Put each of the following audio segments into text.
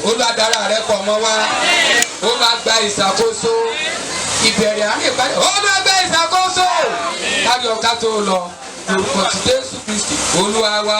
olùdarí rẹ̀ pọ̀ mọ́ wa ó máa gba ìṣàkóso ìbẹ̀rẹ̀ àárín ìparí ó máa gba ìṣàkóso káyọ̀ ká tó lọ lórúkọ ti Jésù Kristi Olúwa wa.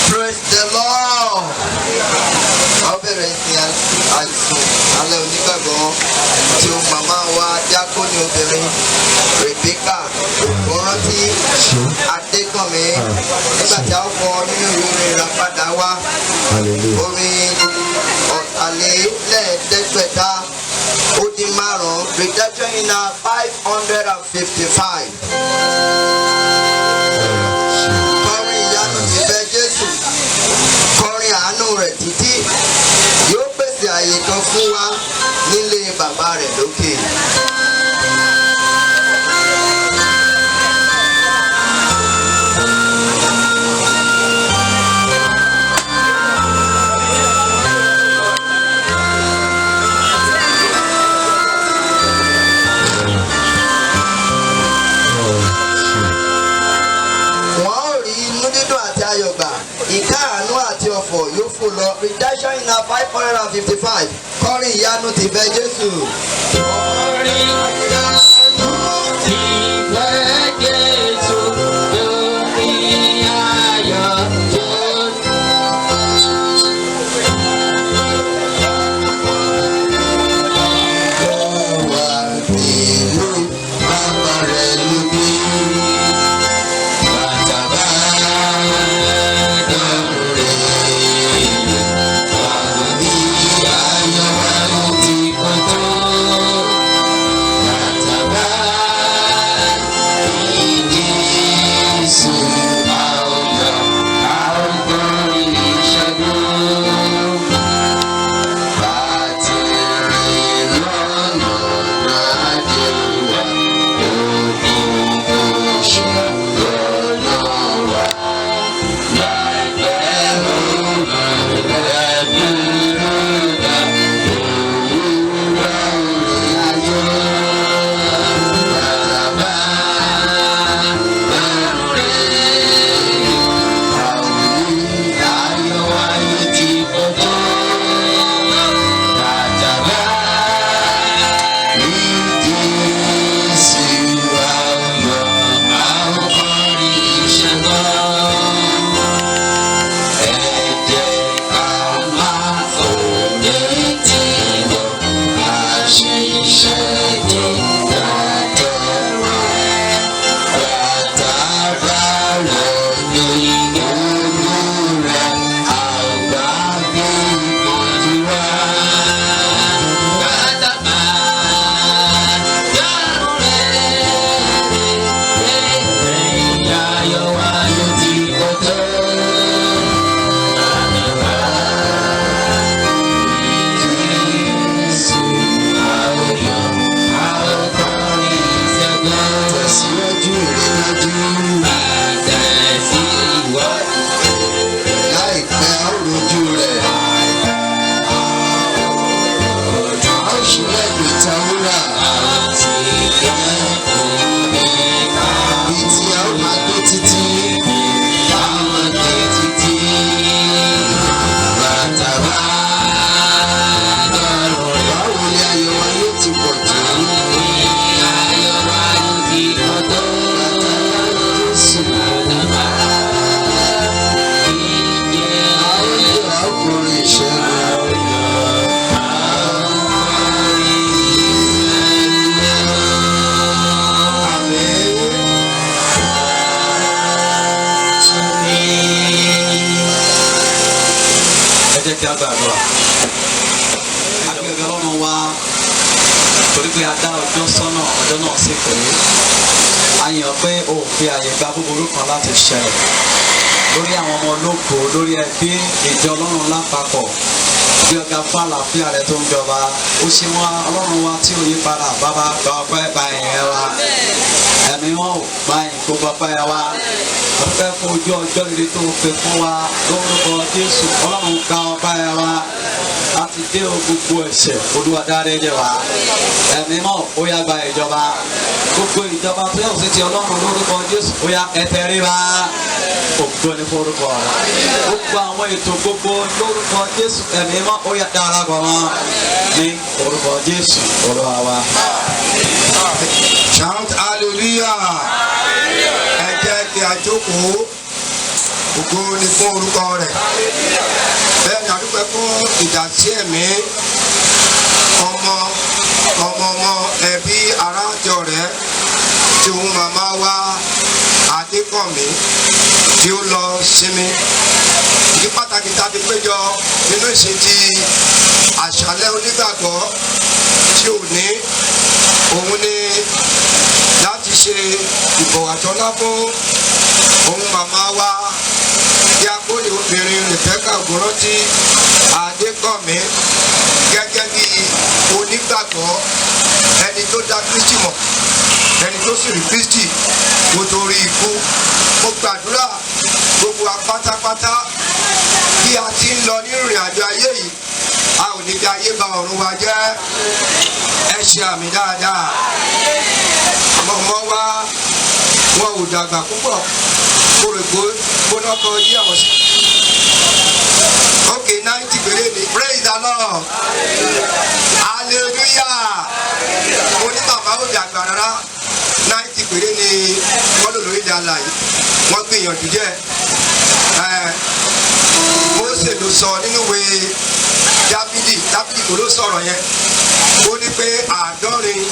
Praise the Lord. Tí o màmá wa Diakoni obìnrin Rebecca Ogunranti Adekanmi nígbà tí a kọ nínú ìwé ìràpadà wa orin ọ̀tàlélẹ́ẹ̀ẹ́dẹ́gbẹ̀ta ó dín márùn-ún redemption in our 555. Kọrin ìyá ọ̀fọ̀ yóò fò lọ. Redemption in our 555. Kọrin ìyanu ti fẹ́ Jésù. Kọrin ìyanu ti fẹ́ Jésù lórí ayọ̀ tó. kí a gbàdúrà. Agbègbè ọlọ́run wa torí pé a dá ọjọ́ sọ́nà ọjọ́ náà sì pé a yàn pé o fi àyè gba búburú kan láti ṣẹlẹ̀ lórí àwọn ọmọ ológo lórí ẹbí ìjọ ọlọ́run lápapọ̀ bí ọ̀gá fún àlàáfíà rẹ tó ń jọba ó ṣe wọn ọlọ́run wa tí ò yí padà bàbá gba ọpẹ́ gba ìyẹn wa ẹ̀mí wọn ò gba ìkó gbọpẹ́ wa ọpẹ́ fún ojú ọjọ́ rere tó fẹ́ fún wa lórúkọ Jésù ọlọ́run gba ọpẹ́ wa láti dé gbogbo ẹ̀ṣẹ̀ Olúwa dáríjì wa ẹ̀mí mọ́ ó yá gba ìjọba gbogbo ìjọba tó yẹ òsì ti ọlọ́run lórúkọ Jésù ó yá ẹtẹrí wa ògbó ní forúkọ rẹ gbogbo àwọn ètò gbogbo lórúkọ Jésù ẹ̀mí mọ́ ó yá dára gbọ́ wọn ní orúkọ Jésù Olúwa wa. Shout hallelujah. Ẹ jẹ́ kí a jókòó. Ògo ni fún orúkọ rẹ̀. Bẹ́ẹ̀ ni a dúpẹ́ fún ìdásí ẹ̀mí ọmọ ẹbí ará àti ọ̀rẹ́ tí òun màmá wa Adékànmí tí ó lọ sinmi. Ìdí pàtàkì tàbí péjọ nínú ìsìn ti àṣálẹ́ onígbàgbọ́ tí ò ní òun ni láti ṣe ìbọ̀wàtọ́lá fún òun màmá wa diakoni obìnrin Rebecca Ogunranti Adekanmi gẹ́gẹ́ bí onígbàgbọ́ ẹni tó dá Kristi mọ̀ ẹni tó sì rí Kristi kó tó rí ikú. Mo gbàdúrà gbogbo wa pátápátá bí a ti ń lọ ní ìrìn àjò ayé yìí a ò ní gba ayé ba ọ̀run wa jẹ́. Ẹ ṣe àmì dáadáa. Ọmọ wa wọn ò dàgbà púpọ̀ kórèkó gbóná kan yí àwọn sí. Okay, 90 péré ni. Praise the Lord. Hallelujah. Mo ní màmá ò dàgbà rárá. 90 péré ni wọ́n lò lórí ìdálà yìí. Wọ́n gbìyànjú díẹ̀. Mósè ló sọ nínú ìwé Dáfídì kò ló sọ̀rọ̀ yẹn. Ó ní pé 70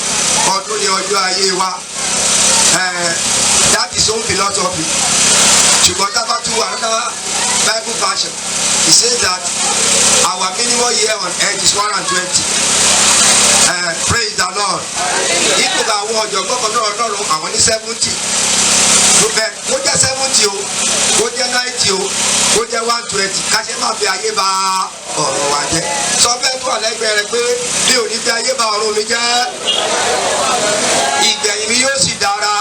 ọdún ni ọjọ́ ayé wa. That is own philosophy. Ṣùgbọ́n tá a bá tún another Bible version, it says that our minimum year on earth is 120. Praise the Lord. Ipò àwọn ọ̀jọ̀gbọ́n kan náà lọ́rùn àwọn ní 70. Kó jẹ́ 70 o, kó jẹ́ 90 o, kó jẹ́ 120. Káṣẹ́ máa fi ayé ba ọ̀rọ̀ wa jẹ́. Sọ bẹ́ẹ̀ tó àlẹ́gbẹ̀ẹ́ rẹ pé mi ò ní fi ayé ba ọ̀rọ̀ mi jẹ́. Ìgbẹ̀yìn mi yóò sì dára.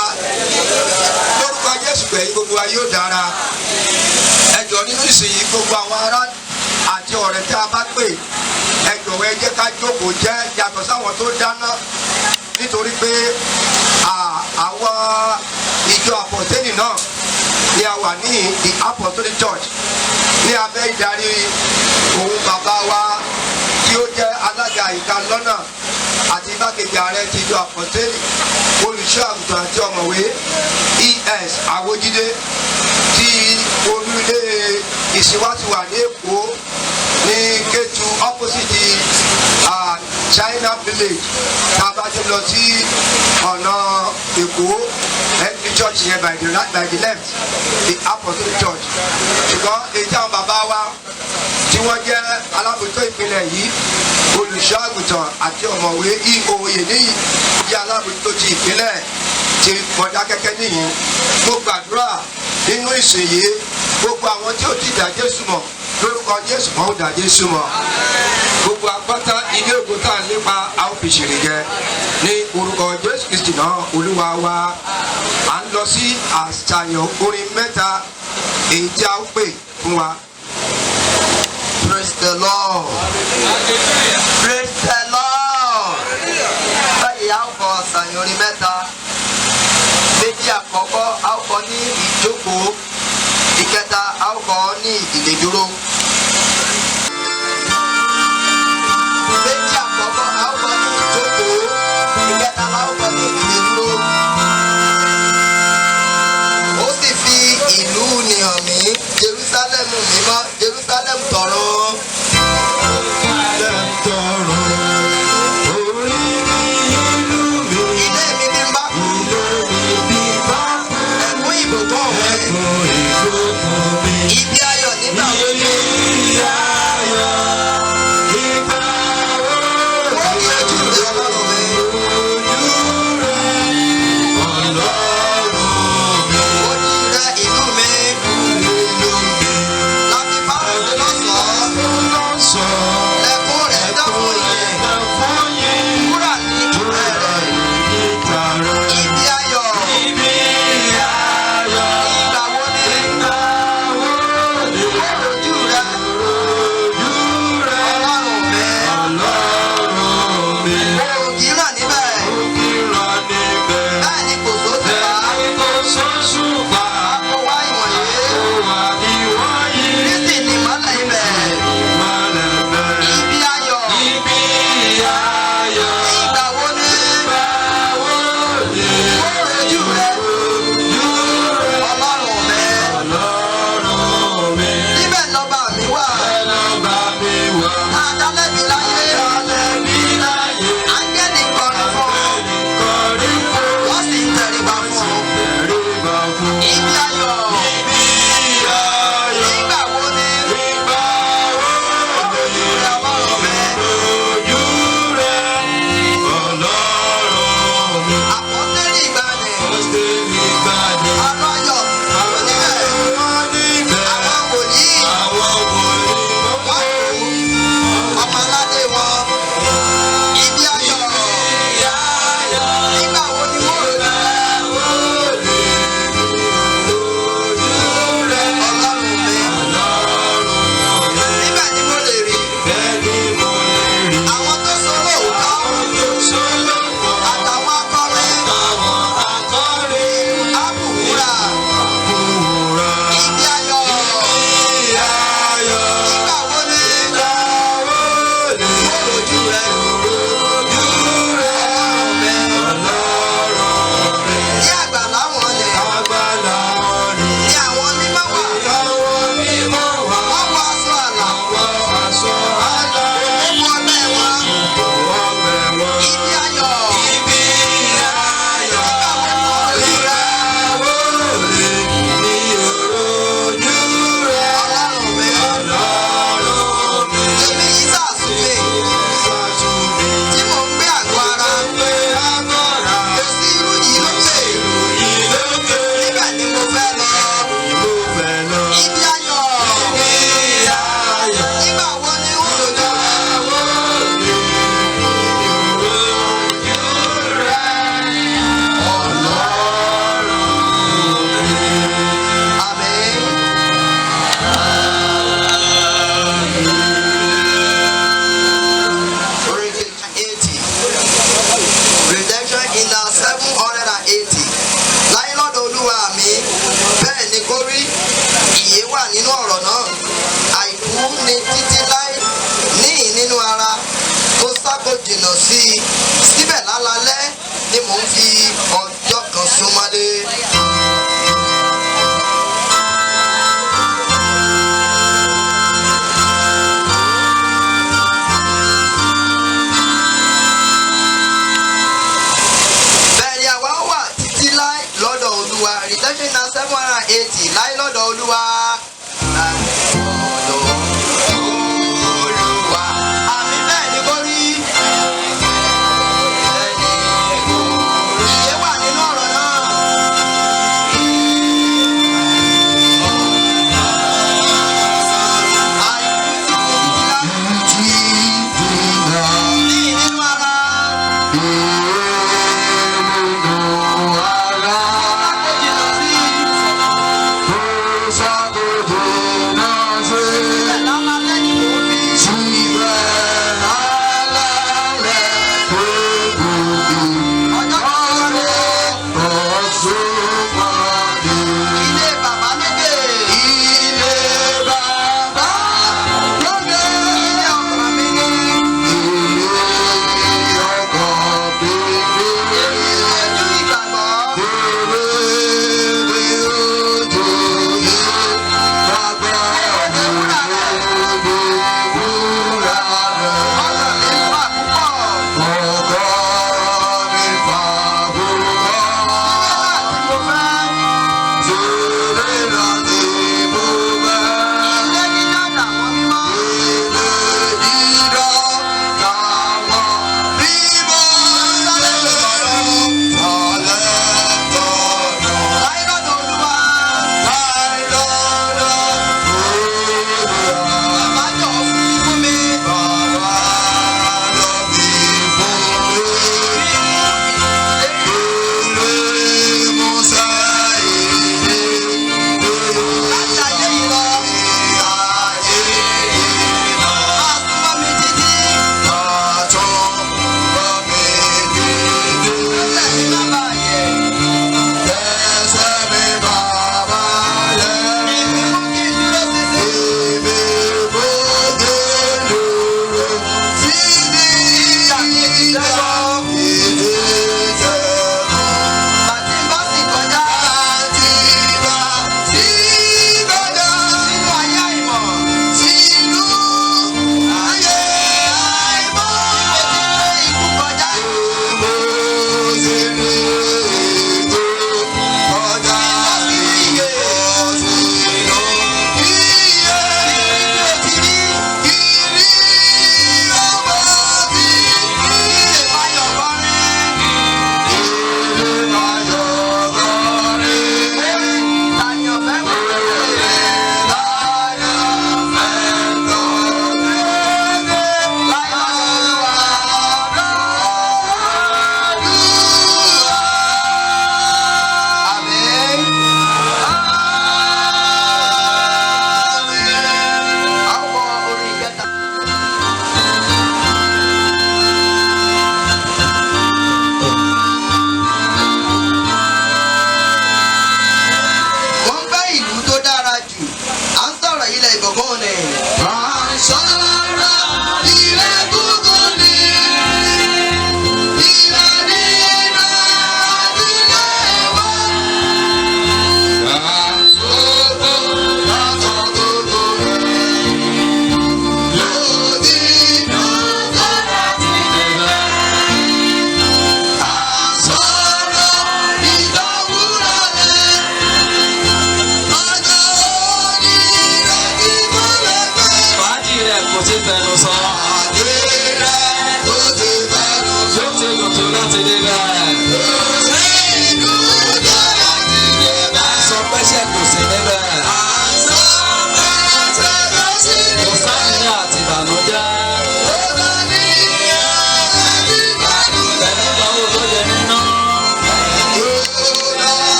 Lórúkọ Jésù gbẹ̀yìn gbogbo wa yóò dára. Ẹ jọ̀ọ́ nínú ìsìnyí gbogbo àwọn ará àti ọ̀rẹ́ tí a bá pè ẹ jọ̀wọ́ ẹ jẹ́ ká jókòó jẹ́ yàtọ̀ sáwọn tó dáná nítorí pé àwọn ìjọ àpọ̀tẹ́nì náà ni a wà ní the Apostolic Church ní abẹ́ ìdarí òun bàbá wa tí ó jẹ́ alága ìka lọ́nà àti igbákejì ààrẹ ti ìjọ àpọ̀tẹ́nì olùṣọ́ àgùntàn àti ọ̀mọ̀wé ES Àwòjídé tí olùdé ìsìnwáti wà ní Èkó ní Kétu opposite China village tá a bá ti lọ sí ọ̀nà Èkó ẹni church yẹn by the left the Apostolic Church ṣùgbọ́n èyí tí àwọn bàbá wa tí wọ́n jẹ́ alábòójútó ìpínlẹ̀ yìí olùṣọ́ àgùntàn àti ọ̀mọ̀wé ìhòòyè níyì jẹ́ alábòójútó ti ìpínlẹ̀ ti Mọdákẹ́kẹ́ nìyí. Mo gbàdúrà nínú ìsìn yìí gbogbo àwọn tí ó ti dá Jésù mọ̀ lórúkọ Jésù wọn ò dá Jésù mọ̀. Gbogbo àpáta ilé ògùn tá à ń lépa a ó fi ṣèrè jẹ ní orúkọ Jésù Kristi náà Olúwa wa. À ń lọ sí àṣàyàn orin mẹ́ta èyí tí a ó pè fún wa. Praise the Lord. Praise the Lord. Báyìí a ó kọ àṣàyàn orin mẹ́ta. Méjì àkọ́kọ́ a ó kọ ní ìjókòó. Ìkẹta a ó kọ ní ìdìde dúró. Méjì àkọ́kọ́ a ó kọ ní ìjókòó. Ìkẹta a ó kọ ní ìdìde dúró. Ó sì fi ìlú ni hàn mí, Jerúsálẹ́mù mímọ́, Jerúsálẹ́mù tọ̀run. Ilé mi bí ń bá kú. Ẹ̀kún ìbùkún mi. Ibi ayọ̀ nígbà wo ni? Wọ́n ní ojú rẹ̀ Ọlọ́run mi. Ojú rẹ̀ ìlú mi. Láti bá òde lọ́sọ̀ọ́. Lẹ́kún rẹ̀ dáhùn ìyẹn. Wúrà ní ìkúrẹ́ rẹ̀. Ibi ayọ̀. Ìgbà wo ni? Ojú rẹ̀. tì láyé lọ́dọ̀ Olúwa. Àmì bẹ́ẹ̀ ni kò rí. Ìyè wà nínú ọ̀rọ̀ náà.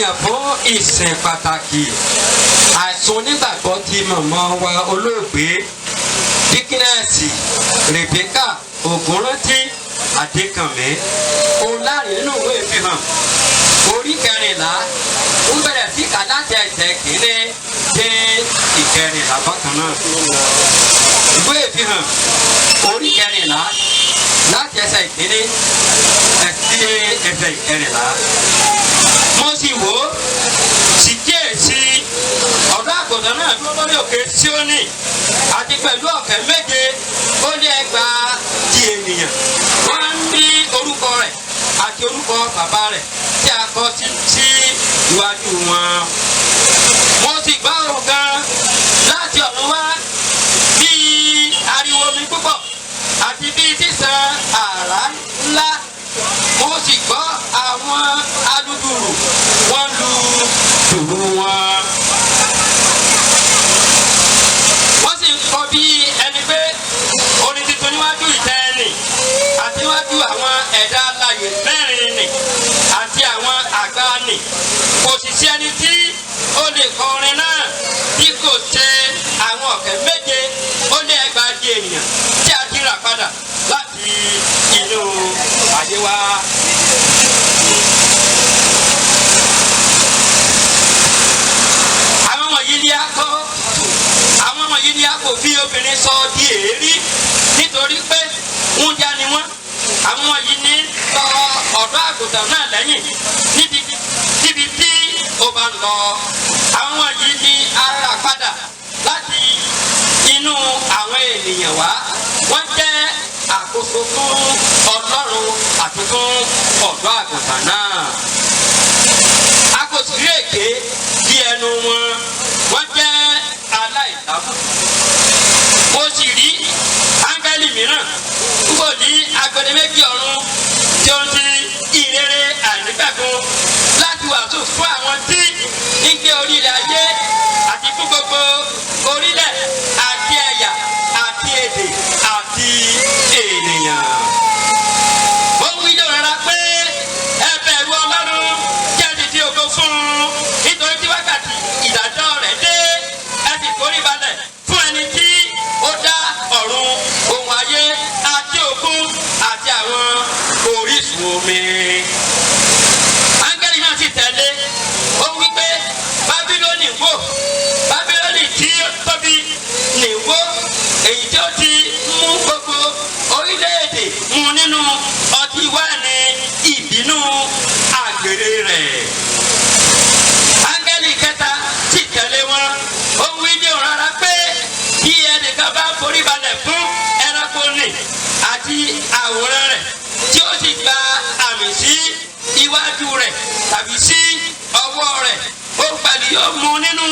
yàn fún ìsìn pàtàkì àìsùn onígbàgbọ́ ti màmá wa olóògbé Deaconess Rebecca Ogunranti Adekanmi ọlárin nínú ìwé ìfihàn orí 14 ń bẹ̀rẹ̀ sí ká láti ẹsẹ̀ kìíní dé 14 bákan náà. Ìwé ìfihàn orí 14 láti ẹsẹ̀ kìíní dé ẹsẹ̀ 14. Mo sì wò ó sì kíyèsí ọ̀dọ́ àgùntàn náà dúró lórí òkè Síónì àti pẹ̀lú ọ̀kẹ́ méje ó lé ẹgbàá ti ènìyàn. Wọ́n ń bí orúkọ rẹ̀ àti orúkọ bàbá rẹ̀ tí a kọ sí iwájú wọn. Mo sì gbọ́ ohùn kan láti ọ̀run wá bíi ariwo omi púpọ̀ àti bíi sísan àrá ńlá. Mo sì gbọ́ àwọn aludùrù wọ́n lu dùrù wọn. Wọ́n sì ń kọ bí ẹni pé orin tuntun níwájú ìtẹ́ ẹni àti níwájú àwọn ẹ̀dá alààyè mẹ́rin nì àti àwọn àgbà nì. Kò sì sí ẹni tí ó lè kọ orin náà bí kò ṣe àwọn ọ̀kẹ́ méje ó lé ẹgbàájì ènìyàn tí a ti rà padà láti inú ayé wa. Àwọn wọ̀nyí ni a kò fi obìnrin sọ di èérí nítorí pé wúńdíá ni wọ́n. Àwọn wọ̀nyí ni sọ ọ̀dọ́ àgùntàn náà lẹ́yìn níbi tí ó bá ń lọ. Àwọn wọ̀nyí ni a rà padà láti inú àwọn ènìyàn wá. Wọ́n jẹ́ àkóso fún Ọlọ́run àti fún ọ̀dọ́ àgùntàn náà. A kò sì rí èké bí ẹnu wọn. Wọ́n jẹ́ aláìlábùkù. Mo sì rí áńgẹ́lì mìíràn púpọ̀ ní agbede méjì ọ̀run tí ó ń ti ìrere àìnípẹ̀kun láti wàásù fún àwọn tí ń gbé orílẹ̀ ayé àti fún gbogbo orílẹ̀ àti ẹ̀yà àti èdè àti ènìyàn. Ó ń wíjọ rárá pé ẹ bẹ̀rù Ọlọ́run kí ẹ sì fi ògo fún un nítorí tí wákàtí ìdájọ́ rẹ̀ dé. Ẹ sì forí balẹ̀ fún ẹni tí ó dá ọ̀run ohun ayé àti òkun àti àwọn orísun omi. Áńgẹ́lì náà sì tẹ̀lé ó wí pé Bábílónì wó, Bábílónì tí ó tóbi ní wó, èyí tí ó ti mú gbogbo orílẹ̀-èdè mu nínú ọtí wáìnì ìbínú àgbèrè rẹ̀. Áńgẹ́lì kẹta sì tẹ̀lé wọn ó wí ní òun rárá pé bí ẹnìkan bá forí balẹ̀ fún ẹranko nì àti àwòrán rẹ̀ tí ó sì gba àmì sí iwájú rẹ̀ tàbí sí ọwọ́ rẹ̀, ó pẹ̀lú yóò mu nínú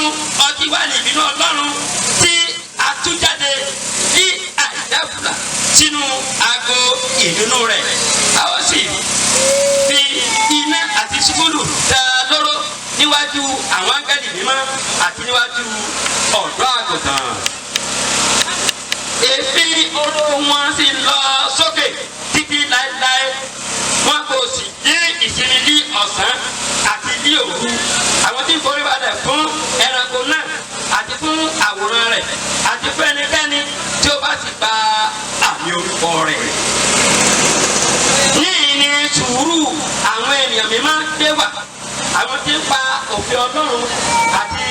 ọtí wáìnì ìbínú Ọlọ́run tí a tú jáde ní àìdáfùlà sínú ago ìdùnnú rẹ̀. A ó sì fi iná àti sùkúlù dá lóró níwájú àwọn áńgẹ́lì mímọ́ àti níwájú ọ̀dọ́ àgùntàn. Èéfín oró wọn sì lọ sókè títí láéláé. Wọn kò sì ní ìsinmi ní ọ̀sán àti ní òru. Àwọn tí ń forí balẹ̀ fún ẹranko náà àti fún àwòrán rẹ̀ àti fún ẹnikẹ́ni tí ó bá sì gba àmì orúkọ rẹ̀. Níyì ni sùúrù àwọn ènìyàn mímọ́ dé wà. Àwọn tí ń pa òfin Ọlọ́run àti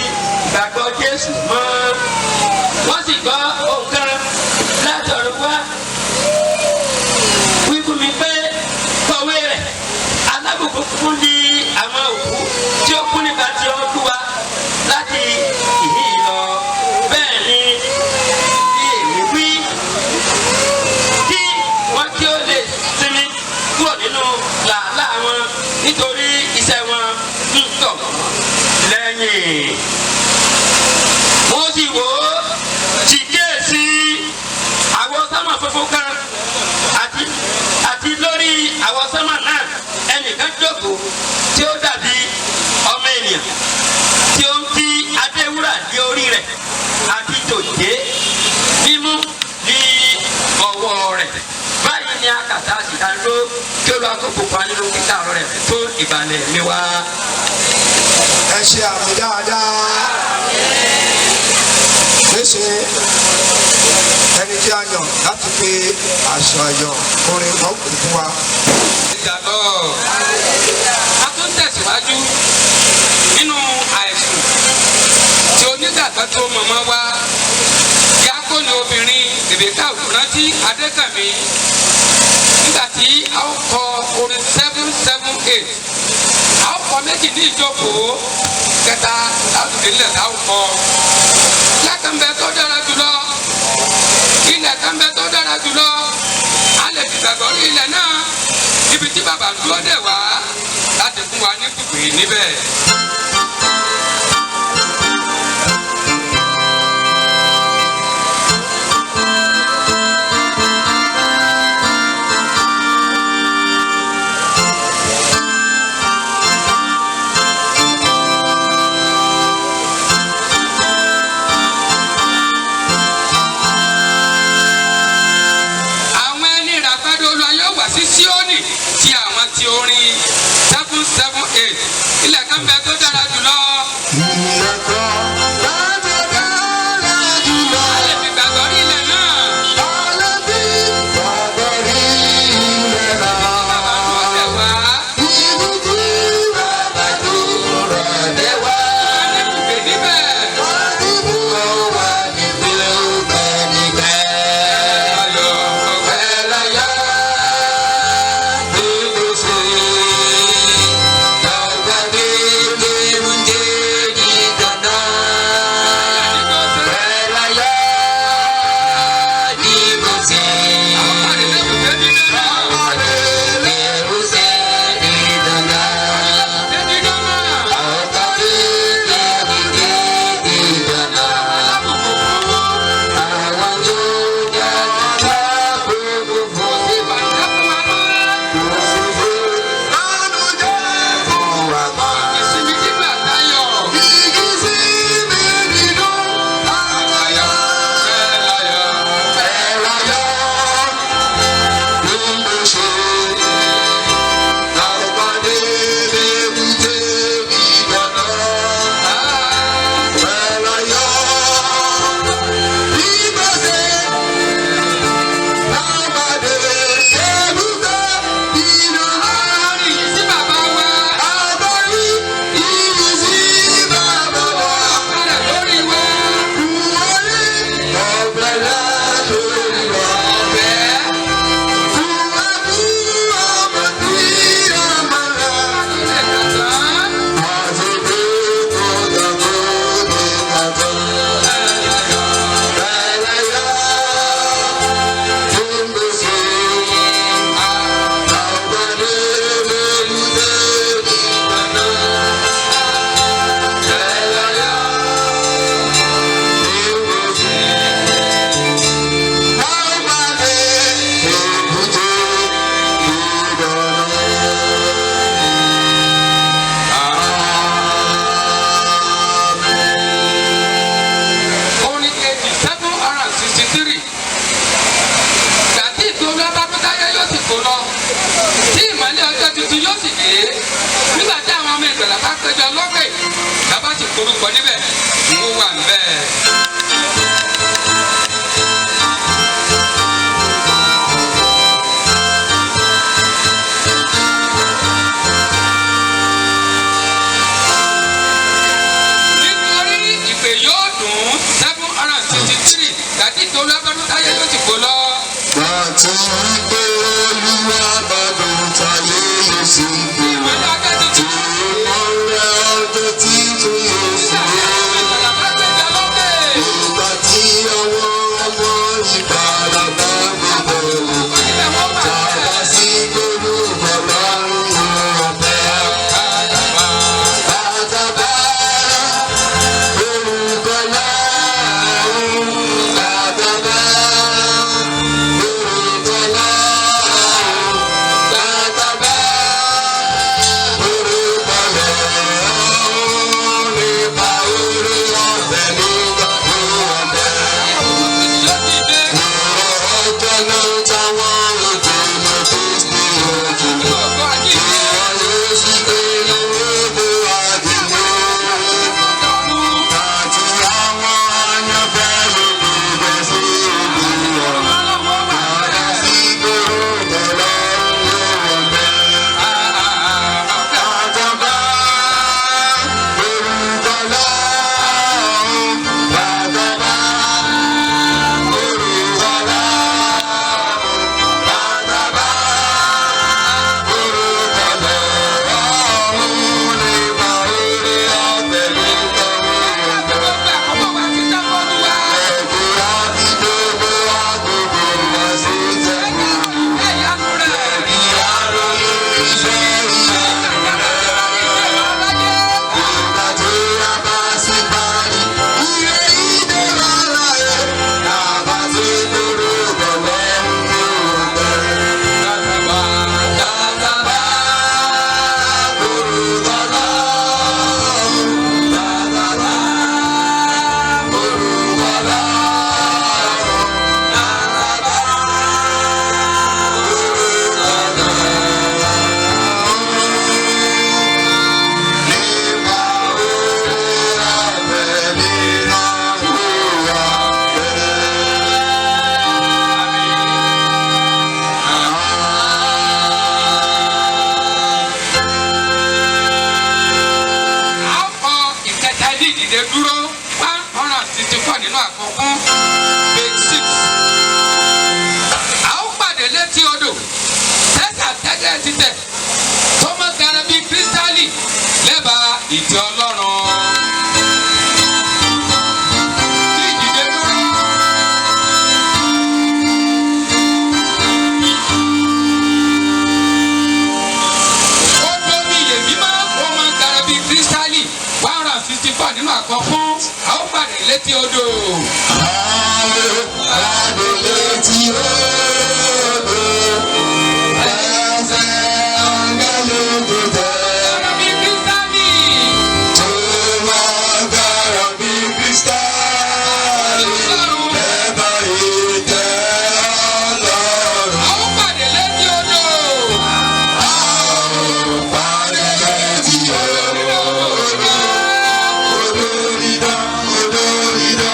ìgbàgbọ́ Jésù mọ́. Wọ́n sì gbọ́ ohùn kan láti ọ̀run wá wí fún mi pé kọ̀wé rẹ̀ alábùkún fún ní àwọn òkú tí ó kú nípa ti Olúwa láti ìhín lọ. Bẹ́ẹ̀ ni bí èmi wí kí wọ́n kí ó lè sinmi kúrò nínú làálàá wọn nítorí iṣẹ́ wọn ń tọ̀ lẹ́yìn. Mo sì wò ó sì kíyèsí àwọn sánmà funfun kan àti lórí àwọn sánmà náà ẹnìkan jókòó tí ó dàbí ọmọ ènìyàn tí ó ń fi adé wúrà lé orí rẹ̀ àti dòjé mímú ní ọwọ́ rẹ̀. Báyìí ni akàtà àṣìdániló kí ó lọ akókò pa nínú kíkà rẹ̀ fún ìbàlẹ̀ mi wá. ẹ ṣe àmì dáadáa. Léṣe ẹni tí a yàn láti pe àṣàyàn orin ọkùnrin fún wa. ìjàlọ a tún tẹ̀síwájú nínú àìsùn tí onígbàgbọ́ tó mọ̀mọ́ wá Díákónì obìnrin Rèbékà Ogunranti Adekanmi nígbà tí a ó kọ orin 778 a ó kọ méjì ní ìjókòó kẹta láti délẹ̀ a ó kọ ilẹ̀ kan bẹ tó dára jùlọ ilẹ̀ kan bẹ tó dára jùlọ a lè fi gbàgbọ́ ní ilẹ̀ náà ibi tí bàbá ń dúró dè wá láti fún wa ní pípé níbẹ̀. Síónì tí àwọn tí orin 778 ilẹ̀ kan bẹ tó dára jùlọ. Ilẹ̀ kan bẹ tó dára jùlọ. A lè fi gbàgbọ́ rí ilẹ̀ náà. A lè fi gbàgbọ́ rí ilẹ̀ náà. Bàbá dúró dè wá. Ibi tí bàbá dúró dè wá. Wà ní ibùgbé níbẹ̀. Wà níbẹ̀ níbẹ̀. Ayọ̀ ọ̀pẹ láyà. Gbàgbé ní oúnjẹ. létí odò. Pàdé létí odò. Ẹsẹ̀ áńgẹ́lì dìde. Ọ̀rọ̀ mi Kírísítánì. Tó máa gbára bí Kírísítánì. Ẹ̀bá ìtẹ́ Ọlọ́run. A ó pàdé létí odò. Pàdé létí odò. Odòrídà, odòrídà,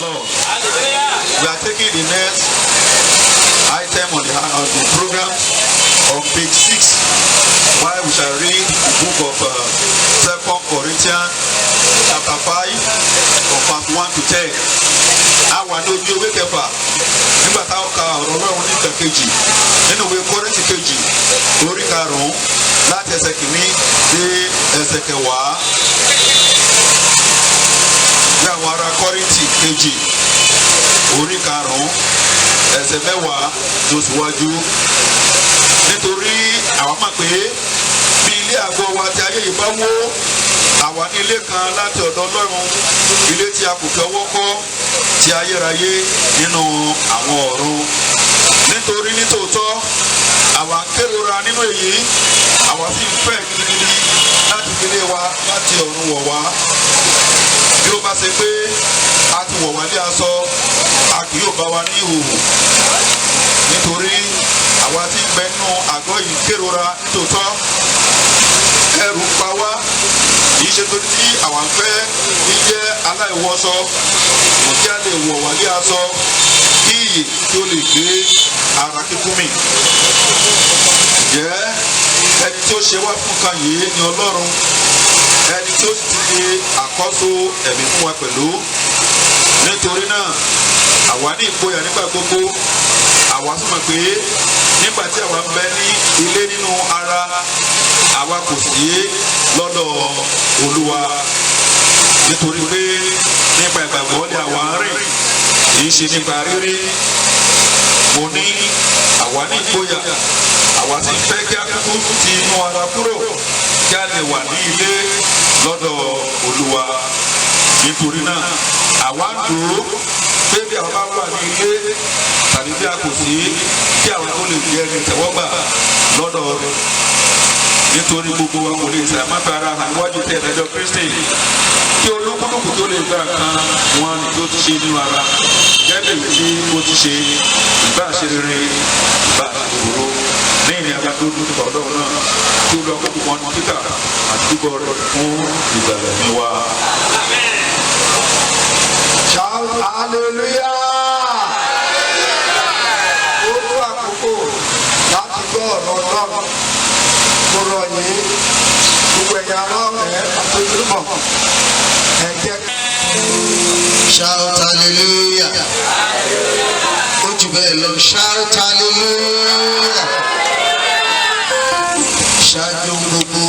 We are taking the next item on the program on page 6, where we shall read the book of 2 Corinthians chapter 5 from verse 1 to 10. Àwa ní ojú ewé kẹfà nígbà táwọn ka ọ̀rọ̀ Ọlọ́run ní ìkà kejì nínú ìwé Kọ́ríńtì kejì orí karùn-ún láti ẹsẹ̀ kìíní dé ẹsẹ̀ kẹwàá. Ní àwọn ará Kọ́ríńtì kejì orí karùn-ún ẹsẹ̀ mẹ́wàá tó síwájú. Nítorí àwa mọ̀ pé bí ilé àgọ́ wa ti ayé yìí bá wó, àwa ní ilé kan láti ọ̀dọ̀ Ọlọ́run, ilé tí a kò fi ọwọ́ kọ́, ti ayérayé nínú àwọn ọ̀run. Nítorí nítòótọ́ àwa ń kérora nínú èyí, àwa sì ń fẹ́ gidigidi láti fi ilé wa láti ọ̀run wọ̀ wá. Bí ó bá ṣe pé a ti wọ̀ wá ní aṣọ, a kì yóò bá wa ní ìhòòhò. Nítorí àwa tí ń bẹ nínú àgọ́ yìí kérora nítòótọ́, ẹ̀rù ń pa wá. Kìí ṣe torí tí àwa ń fẹ́ jíjẹ́ aláìwọṣọ, kò kí a lè wọ̀ wá ní aṣọ kí iyì tí ó lè gbé ara kíkún mì. Ǹjẹ́ ẹni tí ó ṣe wá fún kan yìí ni Ọlọ́run, ẹni tí ó sì ti ṣe àkọ́so ẹ̀mí fún wa pẹ̀lú. Nítorí náà àwa ní ìgboyà nígbà gbogbo, àwa sì mọ̀ pé nígbà tí àwa ń bẹ ní ilé nínú ara, àwa kò sí lọ́dọ̀ Olúwa. Nítorí pé nípa ìgbàgbọ́ ni àwa ń rìn, kì í ṣe nípa rírí. mo ní àwa ní ìgboyà àwa sì fẹ́ kí a kúkú ti inú ara kúrò kí a lè wà ní ilé lọ́dọ̀ Olúwa nítorí náà àwa ń dúró pé bí àwọn bá wà ní ilé tàbí bí a kò sí kí àwọn tó lè fi ẹni tẹ̀wọ́gbà lọ́dọ̀ rẹ̀ nítorí gbogbo wa kò lè sàmáfẹ́ ara hàn níwájú tẹ̀ ẹ̀dájọ́ Kristi kí olúkúlùkù tó lè gbà kan wọn ni tó ti ṣe nínú ara gẹ́gẹ́ bí ó ti ṣe ìbá ṣe rere ìbá ìṣòro ní ìrìn àgbà tó dúdú ọ̀dọ́ náà tí ó lọ kókò wọn ní títà àti kíkọ rẹ̀ fún ìgbàlẹ̀ ní wa. Shout hallelujah. Ó tó àkókò láti gbọ́ ọ̀rọ̀ Ọlọ́run. Mo rọ̀ yín gbogbo ẹ̀yà ọlọ́rẹ̀ àti ojúmọ̀ ẹ jẹ́. Shout hallelujah. Ó jù bẹ́ẹ̀ lọ. Shout hallelujah. Ṣáájú gbogbo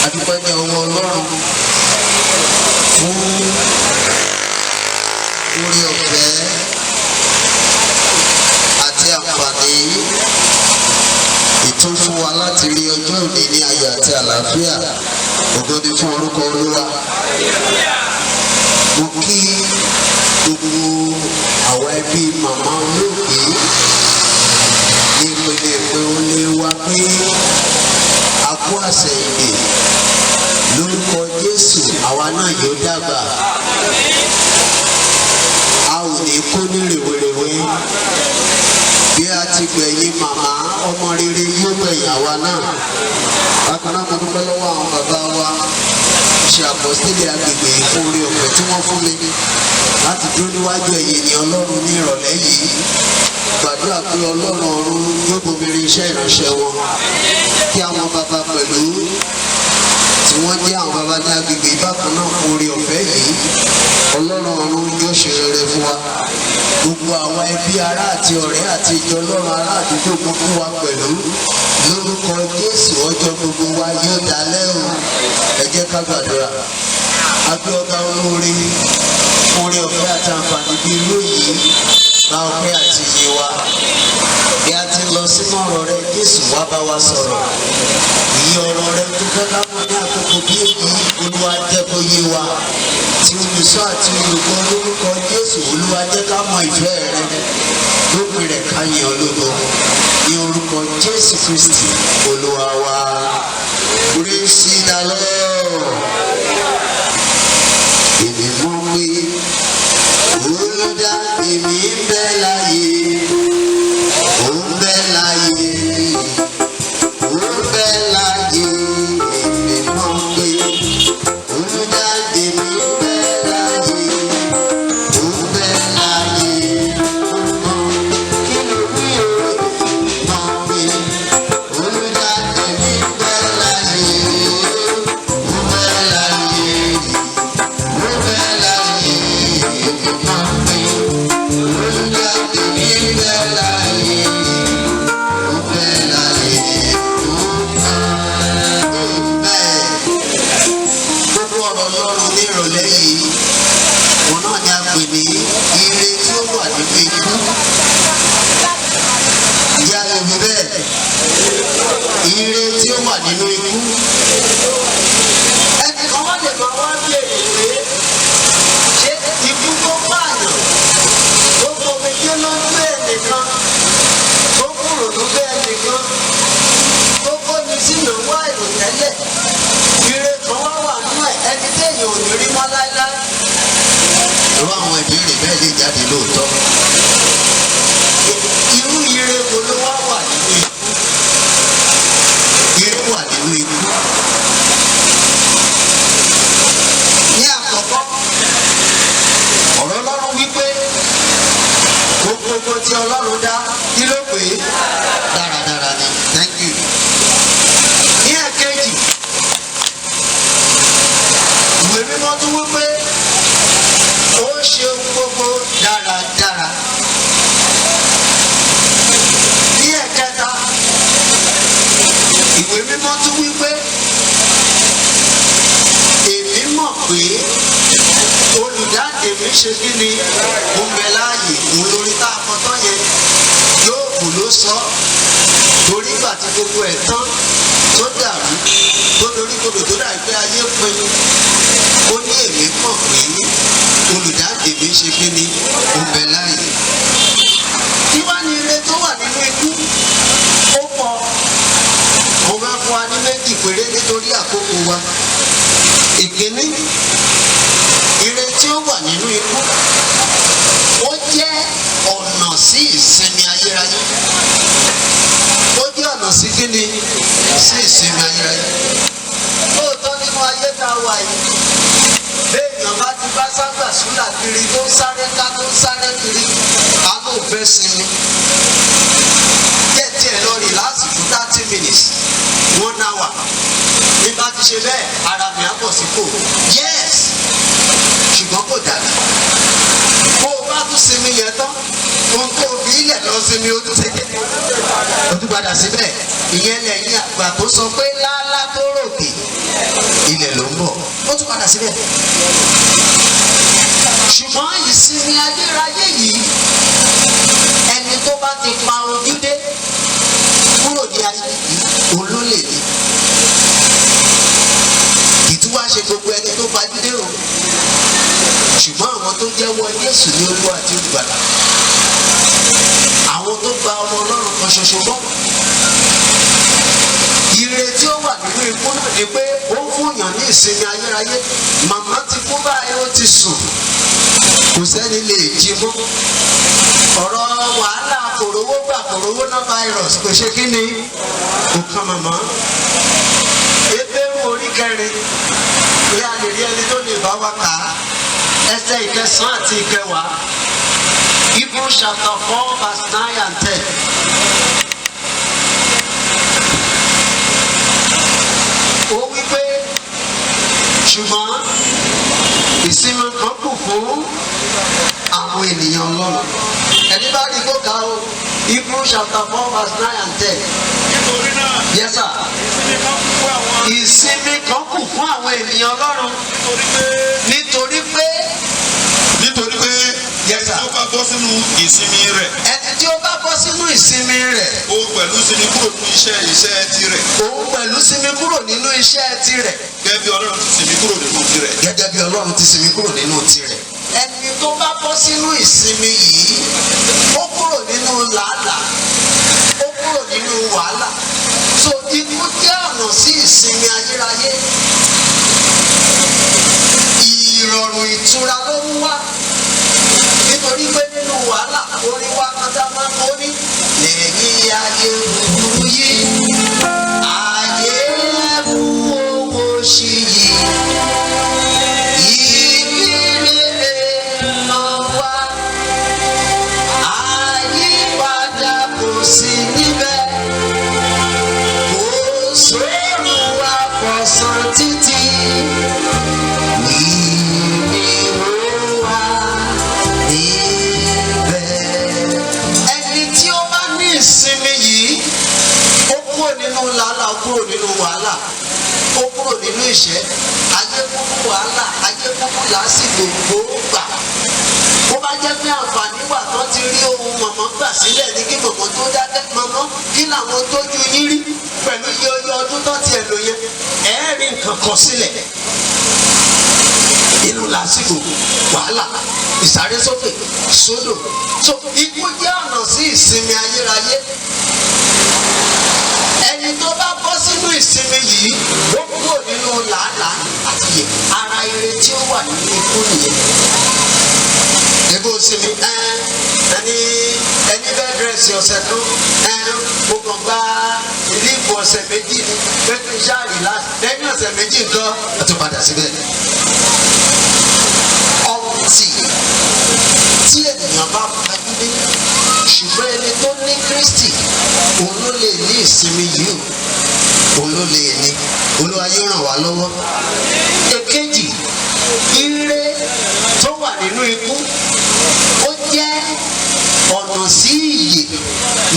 adúpẹ́ ní ọwọ́ Ọlọ́run fún orí ọ̀fẹ́ àti àǹfààní ètò fún wa láti rí ọjọ́ òní ní ayọ̀ àti àlàáfíà. Ògo ni fún orúkọ Olúwa. Mo kí gbogbo àwọn ẹbí màmá olóògbé ní ìpele ìpè olè wa pé a kú àsẹ̀yìndè lórúkọ Jésù. Àwa náà yóò dàgbà, a ò ní kó ní rèwerèwe. Bí a ti gbẹ̀yìn màmá, ọmọ rere yóò gbẹ̀yìn àwa náà. Bákan náà mo dúpẹ́ lọ́wọ́ àwọn bàbá wa ṣe àpọ́sítélì agbègbè fún orí ọ̀fẹ́ tí wọ́n fún mi láti dúró níwájú ẹ̀yin ní Ọlọ́run ní ìrọ̀lẹ́ yìí. Gbàdúrà pé Ọlọ́run ọ̀run yóò bomirin iṣẹ́ ìránṣẹ́ wọn, kí àwọn bàbá pẹ̀lú tí wọ́n jẹ́ àwọn bàbá ní agbègbè bákan náà fún orí ọ̀fẹ́ yìí. Ọlọ́run ọ̀run yóò ṣe rere fún wa. Gbogbo àwọn ẹbí ará àti ọ̀rẹ́ àti ìjọ Ọlọ́run ará àdúgbò gbogbo wa pẹ̀lú lórúkọ Jésù ọjọ́ gbogbo wa yóò dalẹ́ o. Ẹ jẹ́ ká gbàdúrà. Agbé ọba olóore fún orí ọ̀fẹ́ àti àǹfààní bí irú yìí bá ọpẹ́ àti iye wa. Bí a ti lọ sínú ọ̀rọ̀ rẹ Jésù wá bá wa sọ̀rọ̀. Ìyí ọ̀rọ̀ rẹ tó fẹ́ ká mọ̀ ní àkókò bí èyí Olúwa jẹ́ kó yé wa. Tí olùsọ àti olùkọ́ lórúkọ Jésù Olúwa jẹ́ ká mọ ìfẹ́ rẹ. Lópin rẹ̀ ká yìn ọ́ lógo. Ní orúkọ Jésù Kristi Olúwa wa. Praise the Lord. Èmi mọ̀ pé olùdá èmi ń bẹ láyé, ó ń bẹ láyé, ó ń bẹ láyé. Èmi mọ̀ pé olùdá èmi ń bẹ láyé, ó ń bẹ láyé. Kí ló wí o? Mọ̀ pé olùdá èmi ń bẹ láyé, ó ń bẹ láyé. Ire tí ó wà nínú ikú. Ẹnìkan wá lè máa wá bí èyí pé ṣé ikú tó pààyàn tó fomi tí ó lọ gbé ẹnìkan tó kúrò ló gbé ẹnìkan tó kóni sínú wá ìròtẹ́lẹ̀. Ire kan wá wà nínú ẹ̀ ẹni téèyàn ò ní rí mọ́ láéláé. Irú àwọn ìbéèrè bẹ́ẹ̀ lè jáde lóòótọ́. Irú ire wo ló wá wà nínú ikú? Ire wà nínú ikú. Ní àkọ́kọ́, ọ̀rọ̀ Ọlọ́run wípé gbogbo tí Ọlọ́run dá kí ló pè é? Dáradára ni. Thank you. Ní ẹ̀kejì, ìwé mímọ́ tún wípé ó ṣe ohun gbogbo dáradára. Ní ẹ̀kẹta, ìwé mímọ́ tún wípé èmi mọ̀ pé olùdáǹdè mi ṣe kí ni mo ń bẹ láàyè mo lórí tá a kọ tán yẹn. sọ torí ìgbà tí gbogbo ẹ̀ tán tó dàrú tó dorí kodò tó dàrú pé ayé pinnu ó ní èmi mọ̀ pé olùdáǹdè mi ṣe kí ni ó bẹ láàyè. Kí wá ní ire tó wà nínú ikú? Ó pọ̀. Mo máa fún wa ní méjì péré nítorí àkókò wa. Ìkíní, ire tí ó wà nínú ikú ó jẹ́ ọ̀nà sí ìsinmi ayérayé. Ó jẹ́ ọ̀nà sí kí ni? Sí ìsinmi ayérayé. Lóòótọ́ nínú ayé tá a wà yìí, béèyàn bá ti bá sábà súnà kiri tó ń sáré ká tó ń sáré kiri, a ló fẹ́ sinmi. Díẹ̀ díẹ̀ lọ rí lásìkò 30 minutes, 1 hour. Bí bá ti ṣe bẹ́ẹ̀, ara mi á bọ̀ sípò. Yes! Ṣùgbọ́n kò dàbí. Bó o bá tún sinmi yẹn tán, ohun tó fi ilẹ̀ lọ sinmi ó tún ṣe kéde. Ó tún padà síbẹ̀. Ìyẹn lẹ́yìn àgbà tó sọ pé lálá tó ròkè, ilẹ̀ ló ń bọ̀. Ó tún padà síbẹ̀. Ṣùgbọ́n ìsinmi ayérayé yìí, ẹni tó bá ti pa ojú dé kúrò ní ayé yìí, olólè ni. Ìtúwá ṣe gbogbo ẹni tó pa ojú dé o. Ṣùgbọ́n àwọn tó jẹ́wọ́ Jésù ní Olúwa àti Olùgbàlà, àwọn tó gba ọmọ Ọlọ́run kan ṣoṣo gbọ́. Ire tí ó wà nínú ikú náà ni pé ó ń fúnyàn ní ìsinmi ayérayé. Màmá ti kú báyìí, ó ti sùn, kò sẹ́ni lè jí mọ́. Ọ̀rọ̀ wàhálà kòrówó gbà kòrówó náà virus kò ṣe kí ni? Kò kan màmá. Ebéèrú orí kẹrin pé a lè rí ẹni tó lè bá wa kà á. Ẹsẹ̀ ìkẹsàn-án àti ìkẹwàá. Hebrews chapter 4 verse 9 and 10. Ó wí pé ṣùgbọ́n ìsinmi kan kù fún àwọn ènìyàn Ọlọ́run. Ẹni bá rí kó kà ó, Hebrews chapter 4 verse 9 and 10. Nítorí náà. Yes sir. Ìsinmi kan kù Ìsinmi kan kù fún àwọn. fún àwọn ènìyàn Ọlọ́run. Nítorí pé. Yes sir. Ẹni tó bá bọ́ sínú ìsinmi rẹ̀. Ẹni tí ó bá bọ́ sínú ìsinmi rẹ̀. Ó pẹ̀lú sinmi kúrò nínú iṣẹ́ tirẹ̀. Òun pẹ̀lú sinmi kúrò nínú iṣẹ́ tirẹ̀. Gẹ́gẹ́ bí Ọlọ́run ti sinmi kúrò nínú tirẹ̀. Gẹ́gẹ́ bí Ọlọ́run ti sinmi kúrò nínú tirẹ̀. Ẹni tó bá bọ́ sínú ìsinmi yìí, ó kúrò nínú làálàá, ó kúrò nínú wàhálà. So ikú jẹ́ ọ̀nà sí ìsinmi ayérayé. Ìrọ̀rùn ìtura ló ń wá. Nítorí pé nínú wàhálà, orin wa kan tá máa ń kó ní lẹ́yìn ayé búburú yìí, ayé ẹ̀bù owó ṣì yìí. Ìbírere lọ wá, àyípadà kò sí níbẹ̀, kò sóòrù àfọ̀sán títí. Nínú làálà ó kúrò nínú wàhálà, ó kúrò nínú ìṣẹ́, ayé kúkú wàhálà, ayé kúkú lásìkò gbòógbà. Bó bá jẹ́ pé àǹfààní wà tó ti rí ohun mọ̀mọ́ gbà sílẹ̀ ní kí mọ̀mọ́ tó dákẹ́ mọ̀mọ́ kí làwọn tójú yín rí pẹ̀lú iye ọdún tó tiẹ̀ lò yẹn, ẹ̀ẹ́rì nǹkan kan sílẹ̀. Inú lásìkò wàhálà, ìsárésókè, sódò. So ikú jẹ́ ọ̀nà sí ìsinmi ayérayé. Ẹni tó bá bọ́ sínú ìsinmi yìí, ó kúrò nínú làálàá àti yẹ. Ara ire tí ó wà nínú ikú nìyẹn. Ebo sinmi ẹni bẹ́ẹ̀ dírẹ́sì ọ̀sẹ̀ tó mo kàn gba ìlíìfù ọ̀sẹ̀ méjì ní pẹ́ẹ́tù ṣáàrì lẹ́yìn ọ̀sẹ̀ méjì nǹkan ó tún padà síbẹ̀. Ọ̀tí tí ènìyàn bá pajú dé, ṣùgbọ́n ẹni tó ní Kristi òun ló lè ní ìsinmi yìí o, òun ló lè ní. Olúwa yóò ràn wá lọ́wọ́. Èkejì, ire tó wà nínú ikú ó jẹ́ ọ̀nà sí ìyè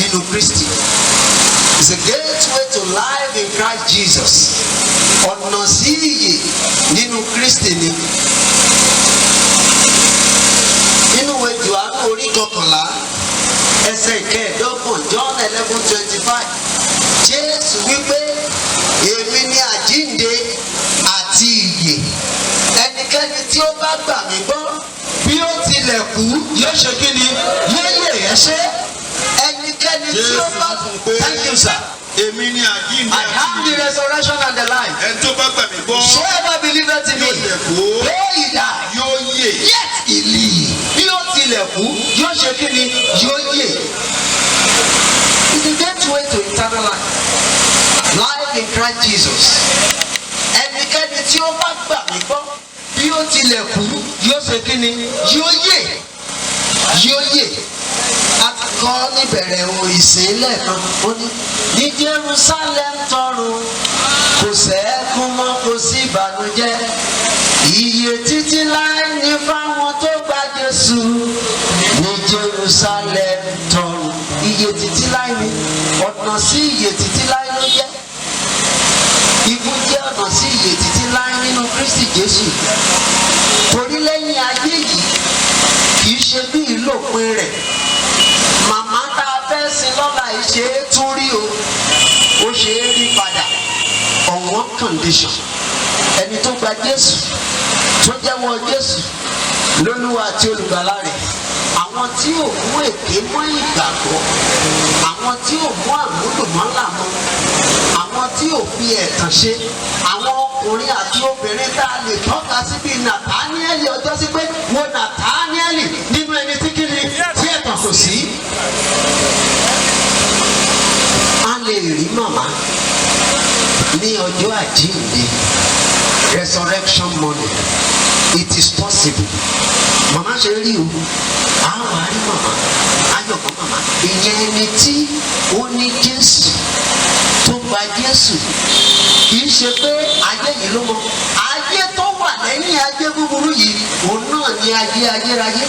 nínú Kristi. It's a gateway to life in Christ Jesus. Ọ̀nà sí ìyè nínú Kristi ni. Nínú ìwé Jòhánù orí 11 ẹsẹ̀ 15, John tí ó bá gbà mí gbọ́ bí ó tilẹ̀ kú yóò ṣe kí ni yóò yè ẹ́ ṣe ẹnikẹ́ni tí ó bá thank you sir. Èmi ni àjíǹde I am the resurrection and the life. Ẹni tó bá gbà mí gbọ́. Whoever believeth in me, though he die, yóò yè. yet he live. Bí ó tilẹ̀ kú, yóò ṣe kí ni? Yóò yè. It's the gateway to eternal life. Life in Christ Jesus. Ẹnikẹ́ni tí ó bá gbà mí gbọ́, bí ó tilẹ̀ kú, yóò ṣe kí ni? Yóò yè. Yóò yè. A ti kọ́ níbẹ̀rẹ̀ ohun ìsìn lẹ́ẹ̀kan. Ó ní Jerusalem tọrùn kò sẹ́kún mọ́ kò sí ìbànújẹ́. Ìyè títí láì ní fáwọn tó gba Jésù ní Jerusalem tọrùn. Ìyè títí láì ní ọ̀nà sí ìyè títí láì ló jẹ́. Ikú jẹ́ ọ̀nà sí ìyè títí láì nínú Kristi Jésù. Torí lẹ́yìn ayé yìí kì í ṣe bí ìlòpin rẹ̀. Màmá tá a fẹ́ sin lọ́la yìí ṣe é tún rí o. Ó ṣe é rí padà on one condition. Ẹni tó gba Jésù tó jẹ́wọ́ Jésù lólúwa àti olùgbàlà rẹ̀. Àwọn tí ò mú èké mọ́ ìgbàgbọ́. Àwọn tí ò mú àmúlùmọ́là mọ́. Àwọn tí ò fi ẹ̀tàn ṣe. Àwọn ọkùnrin àti obìnrin tá a lè tọ́ka sí bíi Nàtáníẹ́lì ọjọ́ sí pé wo Nàtáníẹ́lì nínú ẹni tí kí ni tí ẹ̀tàn kò sí. A lè rí màmá ní ọjọ́ àjíǹde resurrection morning it is possible. Màmá ṣe rí o àwọn àrí màmá ayọ̀kọ̀ màmá ìyẹn ẹni tí ó ní Jésù tó gba Jésù kì í ṣe pé ayé yìí ló mọ ayé tó wà lẹ́yìn ayé búburú yìí òun náà ni ayé ayérayé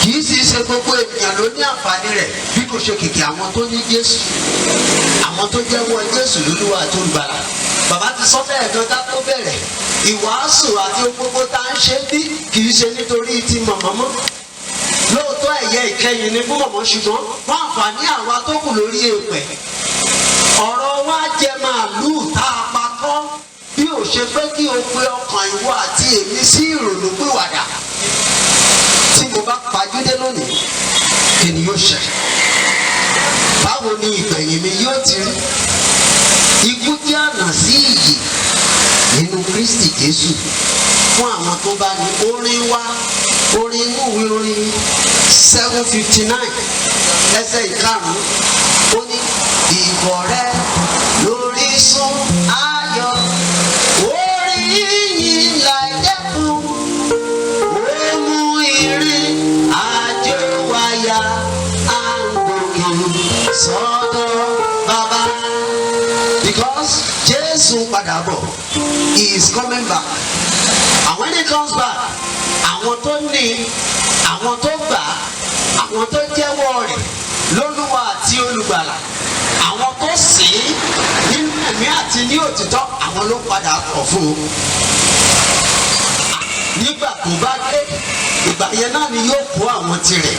kì í sì ṣe gbogbo ènìyàn ló ní àǹfààní rẹ̀ bí kò ṣe kìkì àwọn tó ní Jésù àwọn tó jẹ́wọ́ Jésù lólúwa tó ń gbàlà. Bàbá ti sọ bẹ́ẹ̀ gan-an tó bẹ̀rẹ̀ ìwàásù àti gbogbo tá à ń ṣe bí kì í ṣe nítorí ti mọ̀mọ́ mọ́. Lóòótọ́ ẹ̀yẹ ìkẹyìn ni fún mọ̀mọ́ ṣùgbọ́n wọ́n àǹfààní àwa tó kù lórí èèpẹ̀. Ọ̀rọ̀ wa jẹ màálùú tá a pa kọ́ bí ò ṣe pé kí o pe ọkàn ìwọ àti èmi sí ìrònú pìwàdà. Tí mo bá pajúdé lónìí kí ni yóò ṣe? Báwo ni ìgbẹ̀yìn mi yóò ti rí? Ikú jẹ́ ọ̀nà sí ìyè nínú Kristi Jésù fún àwọn tó bá ní orin wá orin inú ìwé orin 759 ẹsẹ̀ ìkarùn-ún ó ní ìbọ̀ rẹ lórísun ayọ̀ orin yìnyín láìdẹ́kun ó mú ìrìn àjò wáyà àgbòkè sọ́dọ̀ bàbá. Because Jesus padà bọ̀, he is coming back. And when he comes back, àwọn tó ní, àwọn tó gbà, àwọn tó jẹ́wọ́ rẹ̀ lólúwa àti olùgbàlà, àwọn tó sìn nínú ẹ̀mí àti ní òtítọ́, àwọn ló padà kọ̀ fún un. Nígbà tó bá dé, ìgbà yẹn náà ni yóò kó àwọn tirẹ̀.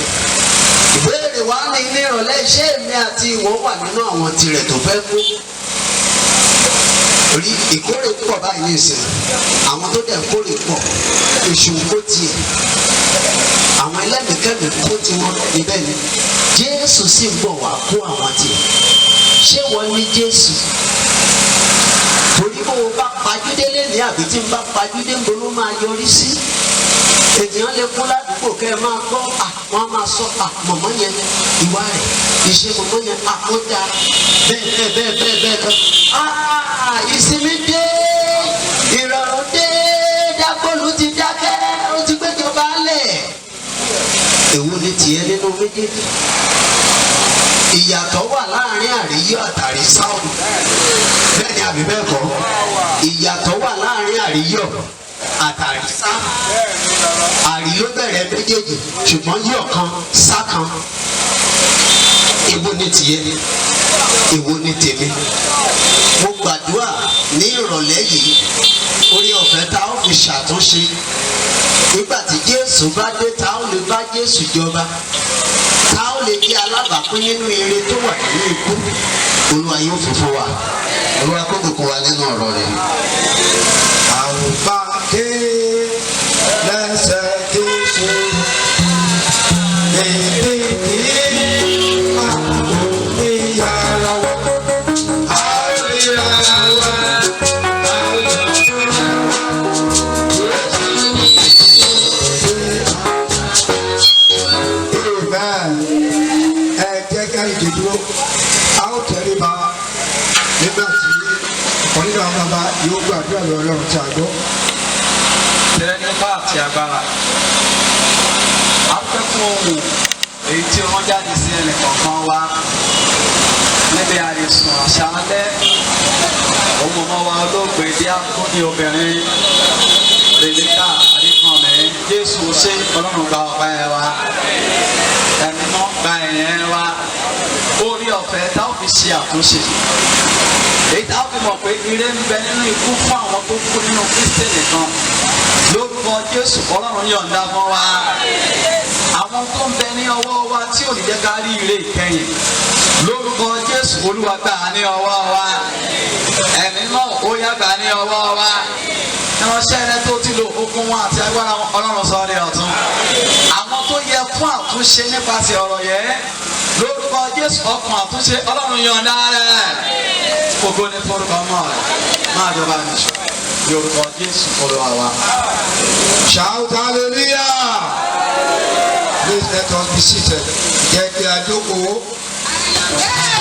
Ìbéèrè wa ní ìrọ̀lẹ́ iṣẹ́ èmi àti ìwọ wà nínú àwọn tirẹ̀ tó fẹ́ kú. Rí ìkórè pọ̀ báyìí ní ìsìn àwọn tó dẹ̀ kórè pọ̀ èṣù kó tiẹ̀ àwọn ẹlẹ́mìkẹ́mì kó tiwọn níbẹ̀ ni Jésù sì ń bọ̀ wá kó àwọn tiẹ̀ ṣé wọ́n ní Jésù torí bó o bá pajúdé lẹ́nìí àbí tí n bá pajúdé ń bo ló máa yọrí sí ènìyàn lè kú ládùúgbò kẹ́ ẹ máa gbọ́ wọ́n á máa sọ mọ̀mọ́ yẹn ìwà rẹ̀ ìṣe mọ̀mọ́ yẹn ó dáa bẹ́ẹ̀ lọ. Ìsinmi dé ìrọ̀rùn dé dágbóòlù ti dákẹ́ ó ti gbéjọba lẹ̀. Èwo ni tiẹ̀ nínú méjèèjì? Ìyàtọ̀ wà láàrin àríyọ̀ àtàrí sáùn. Bẹ́ẹ̀ ni àbí bẹ́ẹ̀ kọ́? Ìyàtọ̀ wà láàrin àríyọ̀ àtàrí sáùn. Àrí ló bẹ̀rẹ̀ méjèèjì ṣùgbọ́n yọ̀ kan sá kan. Èwo ni tiẹ̀? Èwo ni tèmi? Mo gbàdúrà ní ìrọ̀lẹ́ yìí orí ọ̀fẹ́ tá ó fi ṣàtúnṣe nígbà tí Jésù bá dé tá ó lè bá Jésù jọba tá ó lè jẹ́ alábàápín nínú ire tó wà nínú ikú. Olúwa yóò fún wa Olúwa kó gbogbo wa nínú ọ̀rọ̀ rẹ̀. àwòbáké lẹ́sẹ̀ Jésù èdè kí àkóníyàrá wa àríyàrá wa. Ẹ jẹ́ ká ìdídúró a ó tẹríba nígbà tí ọ̀nìyàn àwọn bàbá yóò gbàdúrà lọ Ọlọ́run tí a gbọ́. Tẹ̀lé nípa àti agbára. A fẹ́ fún ohun èyí tí wọ́n jáde sí ẹnì kọ̀ọ̀kan wa níbi àìsàn àṣálẹ́. Ọmọ ọmọ wa olóògbé Díákónì obìnrin Rebecca Adekanmi. Jésù ṣe Ọlọ́run gba ọ̀pá ẹ̀ wa. Ẹ̀mí náà gba ẹ̀yẹn wa. Orí ọ̀fẹ́ tá ò fi ṣe àtúnṣe. Èyí tá ò fi mọ̀ pé ire ń bẹ nínú ikú fún àwọn tó kú nínú Kristi nìkan. Lórúkọ Jésù Ọlọ́run yọ̀ǹda fún wa. Àwọn tó ń bẹ ní ọwọ́ wa tí ò ní jẹ́ ká rí ire ìkẹyìn. Lórúkọ Jésù Olúwa gbà ní ọwọ́ wa. Ẹ̀mí náà ó yá gbà ní ọwọ́ wa. Ìránṣẹ́ rẹ tó ti lo okun wọn àti agbára Ọlọ́run sọ ní ọ̀tun. Àwọn tó yẹ fún àtúnṣe nípasẹ̀ ọ̀rọ̀ yẹn. Lórúkọ Jésù ọkàn àtúnṣe Ọlọ́run yọ̀ǹda rẹ̀. Ògo ni forúkọ mọ́ rẹ̀. Máa jọba nìṣó. Lórúkọ Jésù Olúwa wa. Shout hallelujah. Please let us be seated. Jẹ́ kí a jókòó. Yeah.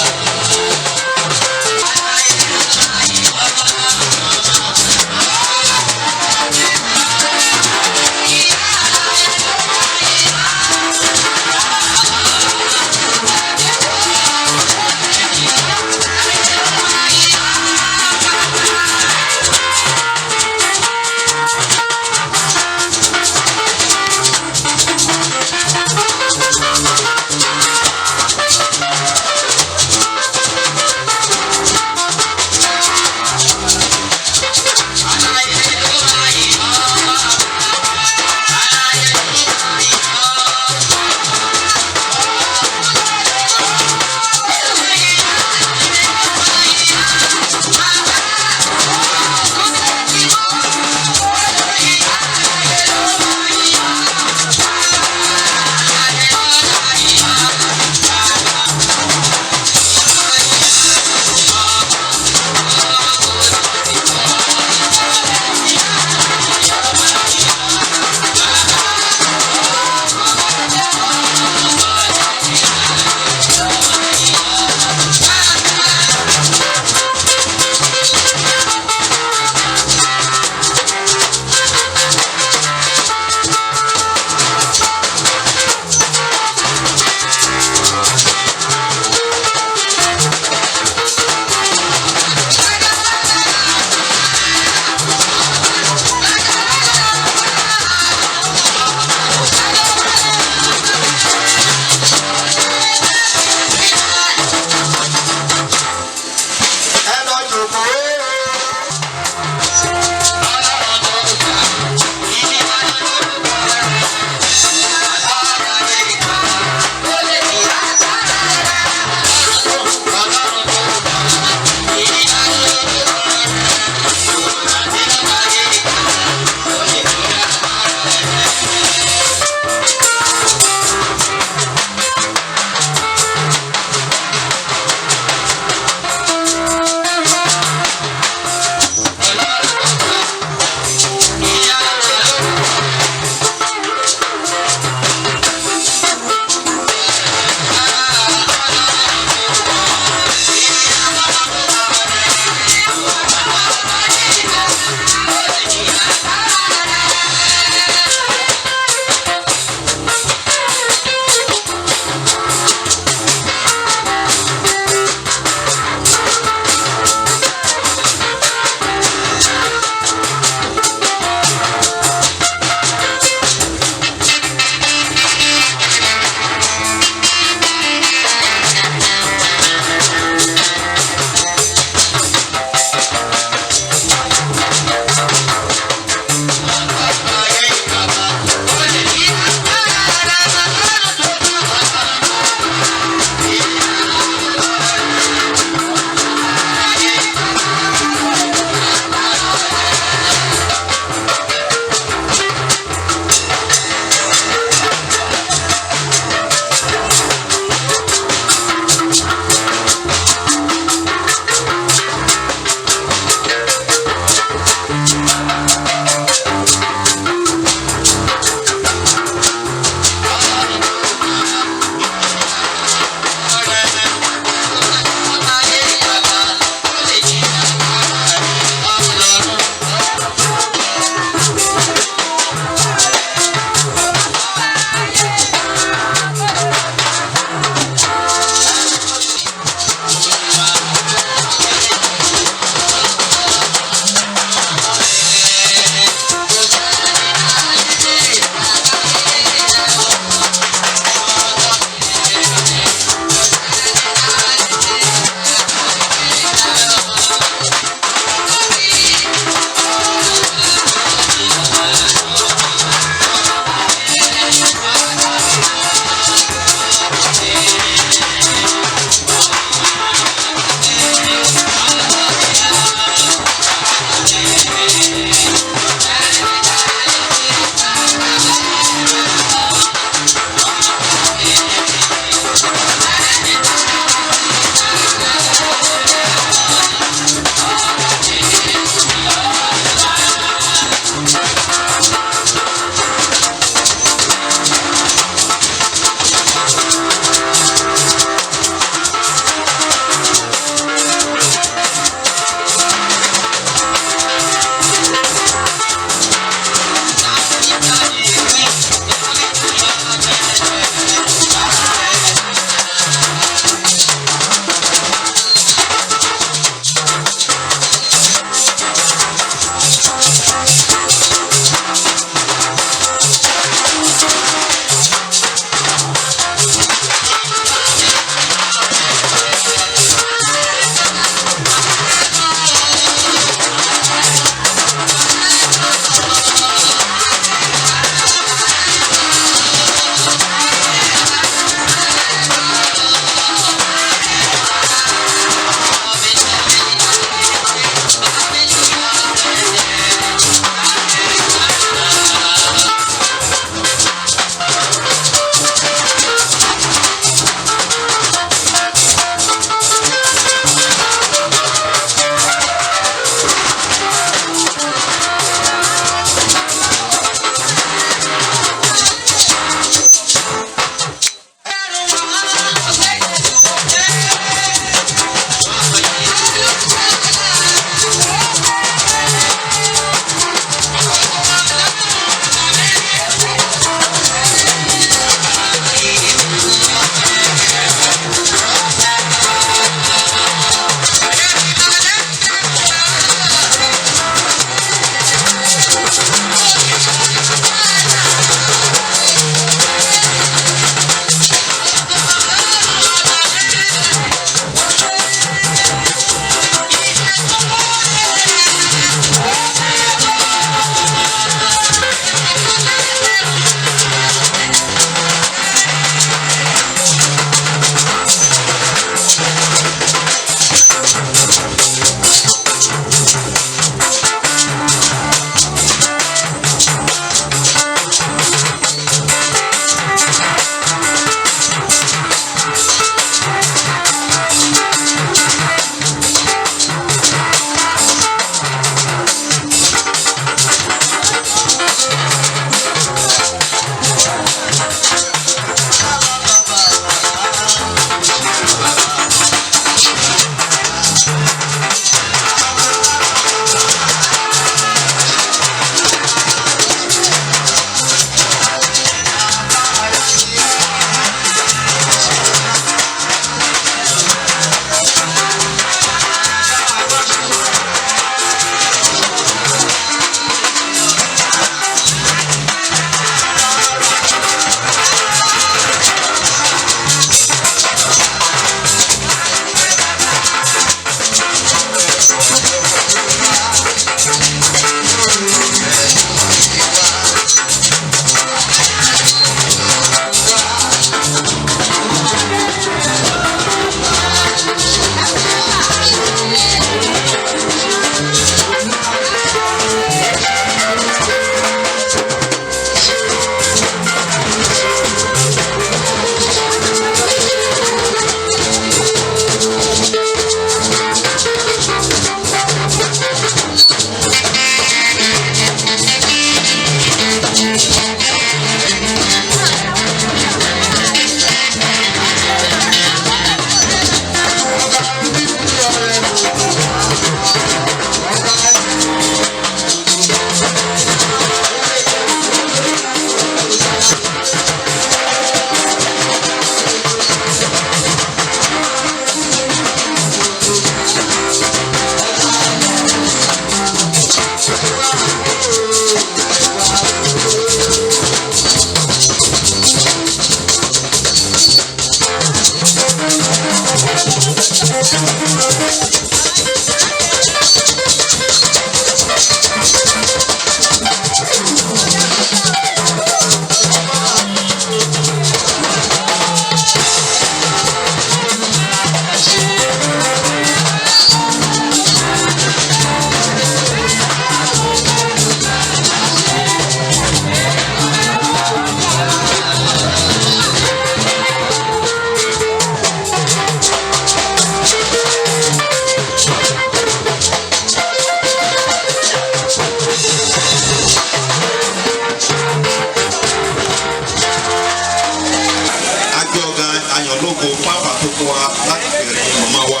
yàn lógo pápá tó fún wa láti bẹ̀rẹ̀ màmá wa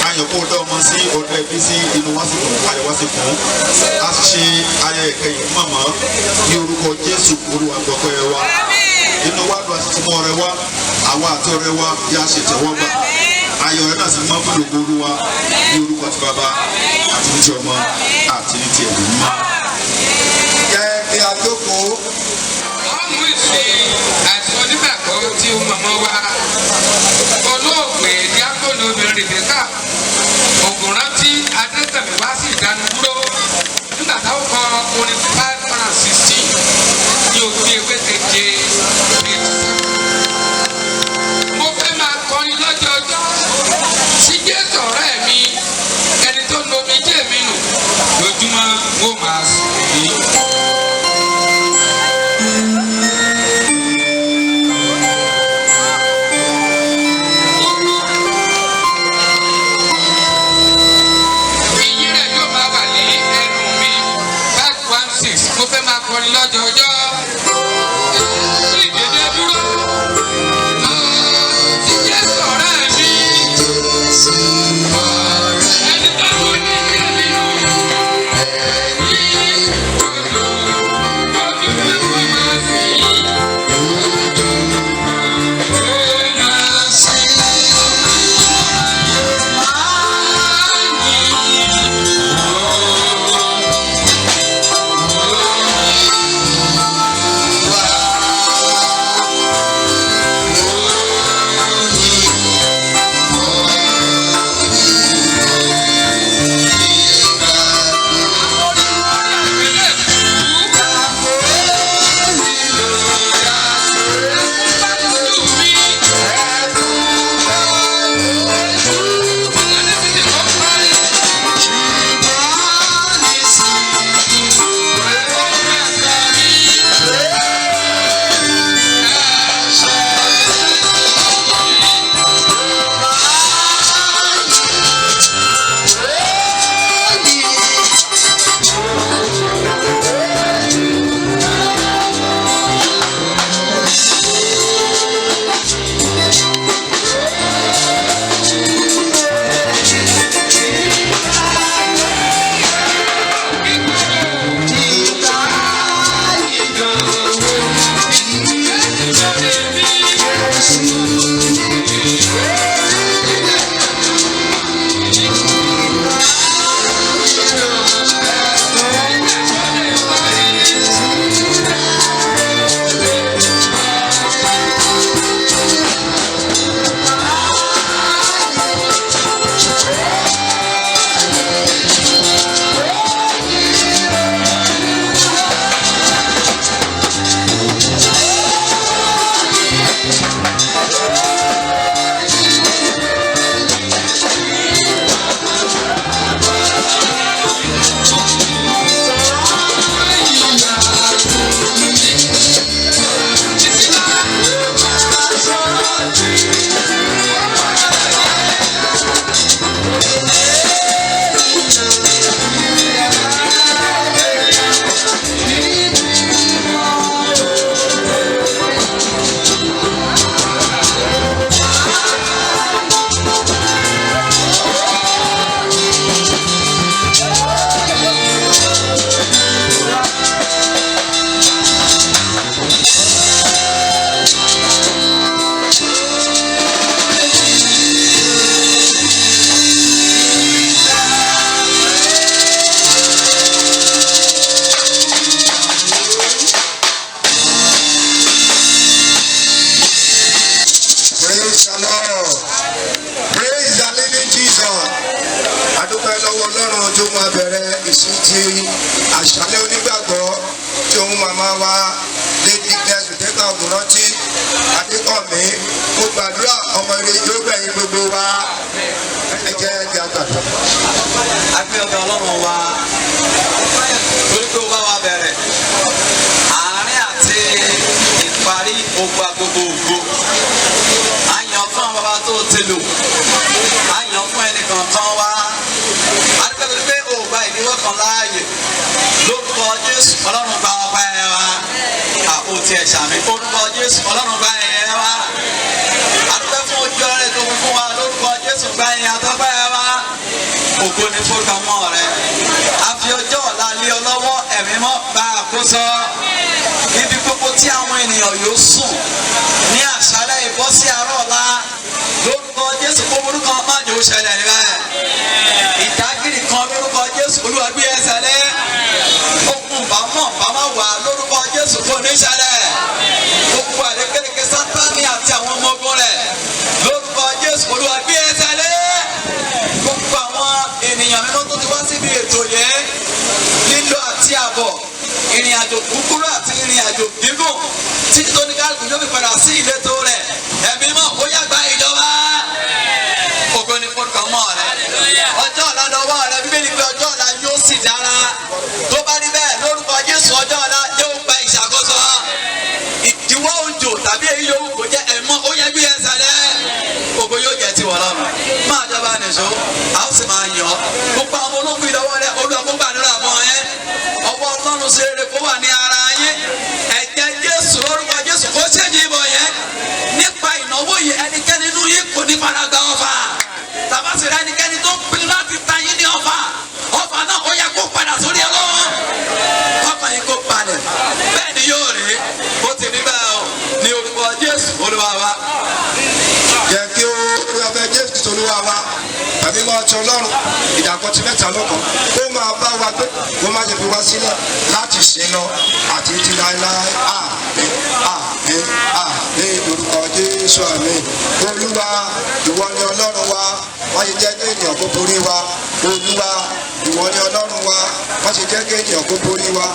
ayọ̀ kó dá ọmọ sí ọdún ẹbí sí inú wá sí kùn ayọ̀ wá sí kùn a sì ṣe ayẹyẹ ìkẹyìn fún màmá ní orúkọ Jésù Olúwa gbọpẹ́ wa inú wa dùn àti tìmọ̀ rẹ wá àwa àti ọ̀rẹ́ wa yá ṣe tẹ̀wọ́ gbà ayọ̀ rẹ náà sì máa ń fún ògo Olúwa ní orúkọ ti bàbá àti ní ti ọmọ àti ní ti ẹ̀mí mímọ́. Jẹ́ kí a jókòó. ọmọ ìṣe àti onígbàgbọ́ tí ó mọ̀mọ́ wa olóògbé díákónì obìnrin Rèbékà Ògúnrántí Adékànmí wá sí ìdánudúró nígbà táwọn kọ orin 516 ní ojú ewé keje mo fẹ́ máa kọrin lọ́jọ́ ọjọ́ sí Jésù ọ̀rẹ́ mi ẹni tó lo omi jẹ́ mi nù lójúmọ́ mo máa sùn yìí. Mo fẹ́ máa kọrin lọ́jọ́ ọjọ́. Ìdèdè dúró. Ti Jésù ọ̀rẹ́ mi. Ẹni tó wọ ní ẹ̀mí nù. Ojú mi kò máa sí. tó máa bẹ̀rẹ̀ ìsìn ti àṣálẹ́ onígbàgbọ́ tí òun màmá wa Deaconess Ògúnrántí Adekanmi mo gbàdúrà ọmọ ire yóò gbẹ̀yìn gbogbo wa ẹ jẹ́ kí a gbàdúrà. a gbé ọ̀gá ọlọ́run wa torí pé ó bá wa bẹ̀rẹ̀ àárín àti ìparí ogun agogo ògo a yàn fún àwọn bàbá tó ti lò a yàn fún ẹnìkan tán wá a dúpẹ́ pé ó gba ìdíwọ́ kan láàyè lórúkọ Jésù ọlọ́run gba ọpẹ́ wa àpò tiẹ̀ sàmì orúkọ Jésù ọlọ́run gba ẹ̀yẹ wa a ògo ní fọ́tọ̀mọ́ rẹ a fi ọjọ́ ọ̀la lé ọ lọ́wọ́ ẹ̀mí mọ́ bá àkóso ibi gbogbo tí àwọn ènìyàn yóò sùn ní àṣálẹ́ ìbọ́sí àárọ̀ ọ̀la lórúkọ Jésù kó orúkọ má jò ṣẹlẹ̀ níbẹ̀ ìdágìrì kan lórúkọ Jésù Olúwa gbé ẹsẹ̀ lé okùn bàmọ́ wà lórúkọ Jésù kó ní ṣẹlẹ̀ gbogbo àrékérekè Sátánì àti àwọn ọmọ ogun rẹ̀ lórúkọ Jésù Olúwa gbé ẹsẹ̀ lé gbogbo àwọn ènìyàn mímọ́ tó ti wá síbi ètò yẹn lílọ àti àbọ̀ ìrìn àjò kúkúrú àti ìrìn àjò gígùn títí tó ní kálukú yóò fi padà sí ìletò rẹ̀ ẹ̀mí mọ́ ó yàgbá ìjọba ògo ni fọ́tò mọ́ rẹ̀ ọjọ́ ọ̀la lọ́wọ́ rẹ̀ Bíbélì pé ọjọ́ ọ̀la yóò sì dára tó bá rí bẹ́ẹ̀ lórúkọ Jésù ọjọ́ ọ̀la yóò gba ìṣàkóso ìdíwọ́ òjò tàbí èyí yóò kó jẹ́ ẹ̀mọ́ ó yẹ bí ẹsẹ̀ lẹ́ ògo yóò jẹ́ tiwọ̀ lọ́rùn máa jọba nìṣó a ó sì máa yọ̀ gbogbo àwọn ológun ìdánwò rẹ̀ Olúwa kó gbàdúrà fún ọ yẹn ọwọ́ Ọlọ́run ṣe rere kó wà ní ara yín ẹ̀jẹ̀ Jésù lórúkọ Jésù kó ṣèjì ìbọn yẹn nípa ìnáwó yìí ẹnikẹ́ni nínú yín kò ní fara gba ọfà tàbá sì rẹ ẹnikẹ́ni tó ń pinnu láti ta yín ní ọfà náà ó yẹ kó padà sórí ẹ lọ́wọ́ ọkàn yín kó balẹ̀ bẹ́ẹ̀ ni yóò rí ó ti rí bẹ́ẹ̀ o ní orúkọ Jésù Olúwa wa. Jẹ́ kí ó rẹ́fẹ́ Jésù Olúwa wa tàbí máa ti Ọlọ́run ìdàpọ̀ ti mẹ́ta lọ́kàn kó máa bá wa gbé kó má ṣe fi wá sílẹ̀ láti ṣe lọ àti ti láéláé àmín àmín àmín lórúkọ Jésù àmín. Olúwa ìwọ ni Ọlọ́run wa wọ́n ṣe jẹ́ kí ènìyàn kó borí wa Olúwa ìwọ ni Ọlọ́run wa wọ́n ṣe jẹ́ kí ènìyàn kó borí wa